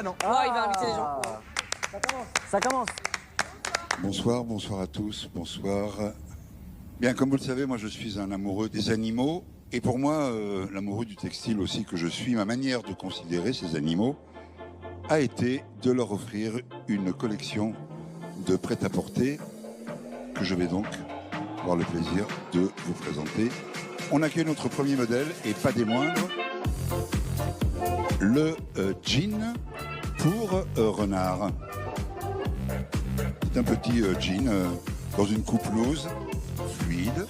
bah non. Oh, il va inviter les gens. Ça commence. Bonsoir, bonsoir à tous, bonsoir. Bien, comme vous le savez, moi je suis un amoureux des animaux. Et pour moi, l'amoureux du textile aussi que je suis, ma manière de considérer ces animaux a été de leur offrir une collection de prêt-à-porter que je vais donc avoir le plaisir de vous présenter. On accueille notre premier modèle, et pas des moindres, le jean pour renard. C'est un petit jean dans une coupe loose, fluide,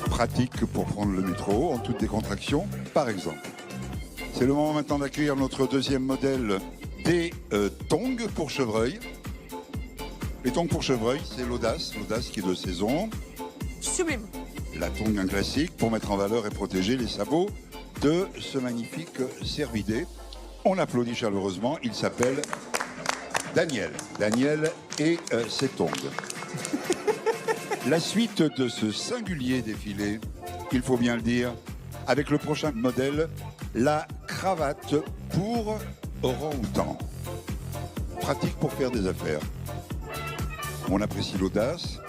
pratique pour prendre le métro en toute décontraction, par exemple. C'est le moment maintenant d'accueillir notre deuxième modèle des tongs pour chevreuil. Les tongs pour chevreuil, c'est l'audace qui est de saison. Sublime. La tongue, un classique pour mettre en valeur et protéger les sabots de ce magnifique cervidé. On applaudit chaleureusement, il s'appelle Daniel. Daniel et ses tongs. La suite de ce singulier défilé, il faut bien le dire, avec le prochain modèle, la cravate pour orang-outan. Pratique pour faire des affaires. On apprécie l'audace,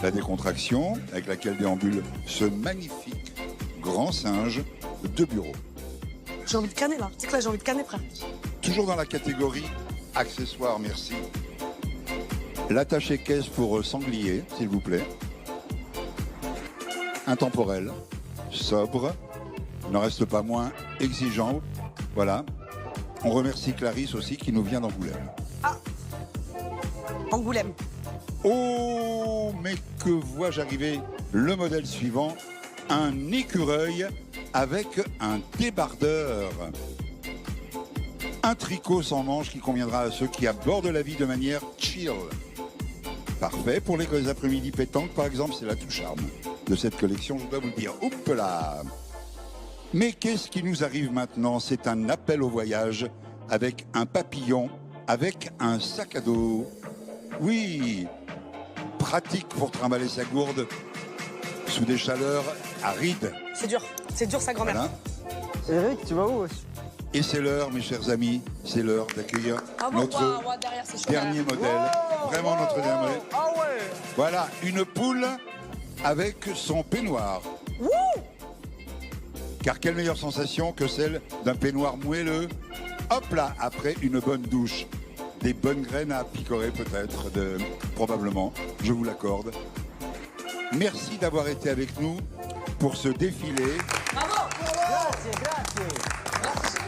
la décontraction avec laquelle déambule ce magnifique grand singe de bureau. J'ai envie de canner là. Tu sais que là j'ai envie de canner, frère. Toujours dans la catégorie accessoires, merci. L'attaché-caisse pour sanglier, s'il vous plaît. Intemporel, sobre, n'en reste pas moins exigeant. Voilà. On remercie Clarisse aussi qui nous vient d'Angoulême. Ah, Angoulême. Oh, mais que vois-je arriver? Le modèle suivant, un écureuil avec un débardeur. Un tricot sans manches qui conviendra à ceux qui abordent la vie de manière chill. Parfait pour les après-midi pétanques, par exemple, c'est la tout charme de cette collection, je dois vous le dire. Oups là. Mais qu'est-ce qui nous arrive maintenant? C'est un appel au voyage avec un papillon, avec un sac à dos. Oui, pratique pour trimballer sa gourde sous des chaleurs arides. C'est dur sa grand-mère. Voilà. Eric, tu vas où? Et c'est l'heure, mes chers amis, c'est l'heure d'accueillir notre derrière, c'est chaud, dernier modèle. Vraiment notre dernier modèle. Ah ouais. Voilà, une poule avec son peignoir. Wouh. Car quelle meilleure sensation que celle d'un peignoir moelleux. Hop là, après une bonne douche. Des bonnes graines à picorer peut-être, probablement, je vous l'accorde. Merci d'avoir été avec nous pour ce défilé. Bravo.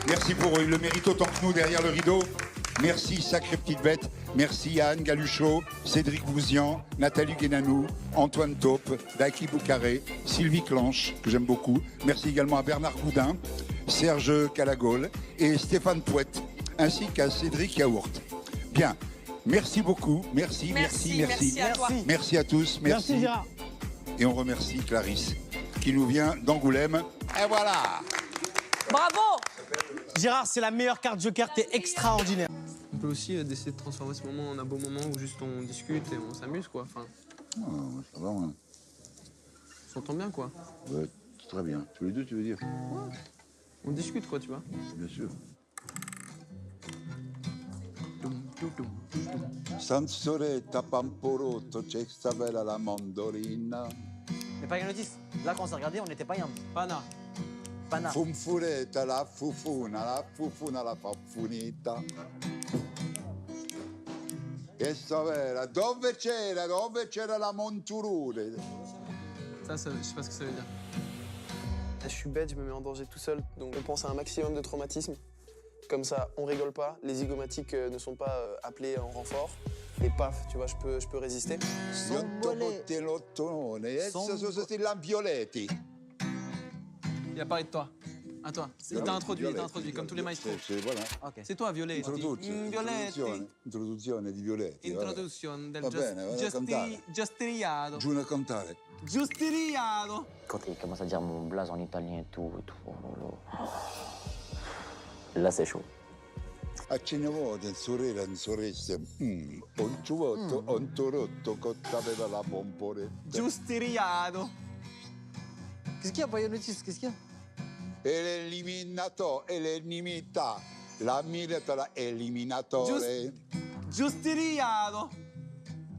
Merci pour eux, ils le méritent autant que nous derrière le rideau. Merci, sacrée petite bête. Merci à Anne Galuchot, Cédric Bouzian, Nathalie Guénanou, Antoine Taupe, Daki Boucaré, Sylvie Clanche, que j'aime beaucoup. Merci également à Bernard Goudin, Serge Calagol et Stéphane Pouette, ainsi qu'à Cédric Yaourt. Bien, merci beaucoup, merci. À toi. Merci à tous, merci. Gérard. Et on remercie Clarisse, qui nous vient d'Angoulême. Et voilà. Bravo. Gérard, c'est la meilleure carte Joker, t'es extraordinaire. On peut aussi essayer de transformer ce moment en un beau moment où juste on discute et on s'amuse, quoi. Enfin, Ça va, hein. on s'entend bien, quoi. Ouais, très bien. Tous les deux, tu veux dire? Ouais. On discute, quoi, tu vois. Bien sûr. Sansoretta Pamporotto, c'è bella la mandorina. Mais pas Yanotis, là quand on s'est regardé, on n'était pas Yann. Pana. Pana. Funfuretta la fufuna la faffunita. Che savera, dove c'era la monturure? Ça, je sais pas ce que ça veut dire. Je suis bête, je me mets en danger tout seul, donc on pense à un maximum de traumatisme. Comme ça, on rigole pas, les zygomatiques ne sont pas appelés en renfort. Et paf, tu vois, je peux résister. Il a parlé de toi. À toi. Il t'a introduit, comme tous les maestros. Voilà. Ok. C'est toi, Violetti. Violetti. Introduzione di Violetti. Introduzione del Va bene, vado a cantare. Giustiriato. Giù a cantare. Giustiriato. Quand il commence à dire mon blaze en italien et tout, oh là là. Là, c'est chaud. A cene volte sorella in sorelle, un giovotto, un torotto, cottaveva la pomporetta. Giustiriato. Qu'est-ce qu'il y a, pas Yanotis? Qu'est-ce qu'il y a? E l'eliminato, e l'enimita, La Miletola eliminatore. Giustiniano.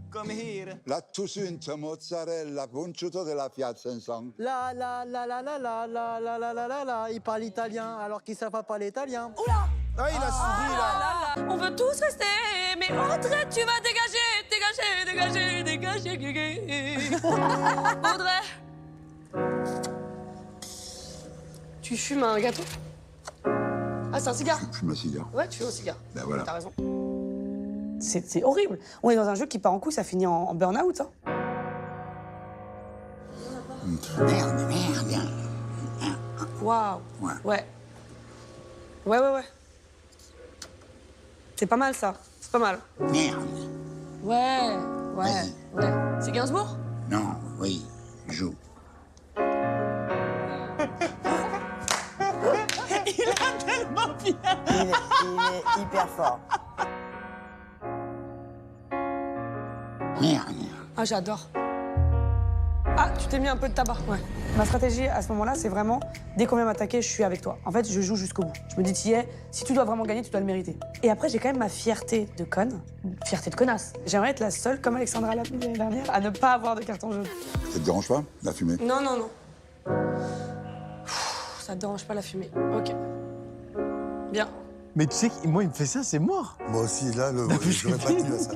Come here. La Tusunta mozzarella punciuto della Piazza Insang. La la la la la la la la la la la la. Il parle italien alors qu'il ne savent pas parler italien. Oula. Ah, il a suivi là. On veut tous rester, mais Audrey, tu vas dégager. Audrey. Tu fumes un gâteau? Ah, c'est un cigare? Je fume un cigare. Ouais, tu fumes un cigare. Ben voilà. T'as raison. C'est horrible. On est dans un jeu qui part en couille, ça finit en burn-out, hein. Merde. Waouh. Ouais. Ouais. C'est pas mal, ça. C'est pas mal. Merde. Ouais. Vas-y. C'est Gainsbourg? Non, oui, joue. Il a tellement bien. Il est hyper fort. Merde. Ah, j'adore. Ah, tu t'es mis un peu de tabac, ouais. Ma stratégie à ce moment-là, c'est vraiment, dès qu'on vient m'attaquer, je suis avec toi. En fait, je joue jusqu'au bout. Je me dis, si tu dois vraiment gagner, tu dois le mériter. Et après, j'ai quand même ma fierté de conne, fierté de connasse. J'aimerais être la seule, comme Alexandra l'a fait l'année dernière, à ne pas avoir de carton jaune. Ça te dérange pas, la fumée? Non. Ça te dérange pas la fumée. Ok. Bien. Mais tu sais que moi, il me fait ça, c'est mort. Moi aussi, là, j'aurais pas tenu à ça.